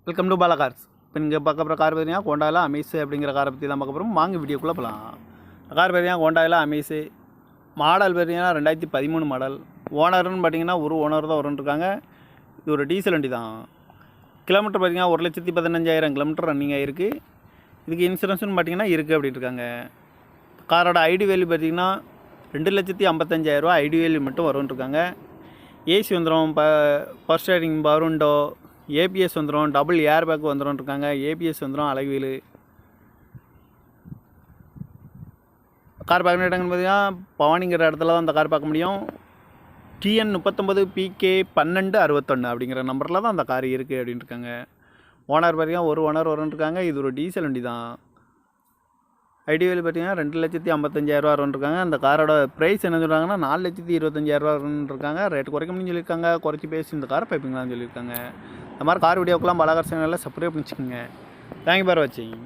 Welcome to Bala cars. இப்போ இங்கே பார்க்க போகிற கார் பார்த்தீங்கன்னா ஹோண்டாவில் அமேஸ் அப்படிங்கிற காரை பற்றி தான் பார்க்க போகிறோம். வாங்க வீடியோக்குள்ளே போகலாம். கார் பார்த்தீங்கன்னா ஹோண்டாவில் அமேஸு மாடல் பார்த்தீங்கன்னா 2013 மாடல். ஓனர்னு பார்த்தீங்கன்னா ஒரு ஓனர் தான் வரும்ன்ருக்காங்க. இது ஒரு டீசல் வண்டி தான். கிலோமீட்டர் பார்த்தீங்கன்னா 1,15,000 கிலோமீட்டர் ரன்னிங் ஆகிருக்கு. இதுக்கு இன்சூரன்ஸ்னு பார்த்தீங்கன்னா இருக்குது அப்படின்ட்டு இருக்காங்க. காரோட ஐடி வேல்யூ பார்த்தீங்கன்னா 2,55,000 ஐடி வேல்யூ மட்டும் வரும்ன்ருக்காங்க. ஏசி வந்துடும், power steering, power window, ABS வந்துடும், டபுள் ஏர் பேக் வந்துடும் இருக்காங்க. ஏபிஎஸ் வந்துடும், அழகுவீல். கார் பார்க்க இடங்கன்னு பார்த்தீங்கன்னா பவானிங்கிற இடத்துல தான் அந்த கார் பார்க்க முடியும். டிஎன் 39 PK 1261 அப்படிங்கிற நம்பரில் தான் அந்த கார் இருக்குது அப்படின்ட்டு இருக்காங்க. ஓனர் பார்த்தீங்கன்னா ஒரு ஓனர் வரும்ன்ருக்காங்க. இது ஒரு டீசல் வண்டி தான். ஐடி வேல்யூ பார்த்தீங்கன்னா 2,55,000 வரும்ன்ருக்காங்க. அந்த காரோட ப்ரைஸ் என்ன சொல்கிறாங்கன்னா 4,25,000 வரும்ன்ருக்காங்க. ரேட் குறைக்க முடியும்னு சொல்லியிருக்காங்க. குறைச்சி பேசி இந்த காரை பைப்பிங்களான்னு சொல்லியிருக்காங்க. இந்த மாதிரி கார் வீடியோக்கெல்லாம் பாலா கார் சேனலில் சப்ஸ்கிரைப் பண்ணிச்சுக்கோங்க. தேங்க்யூ ஃபார் வாட்சிங்.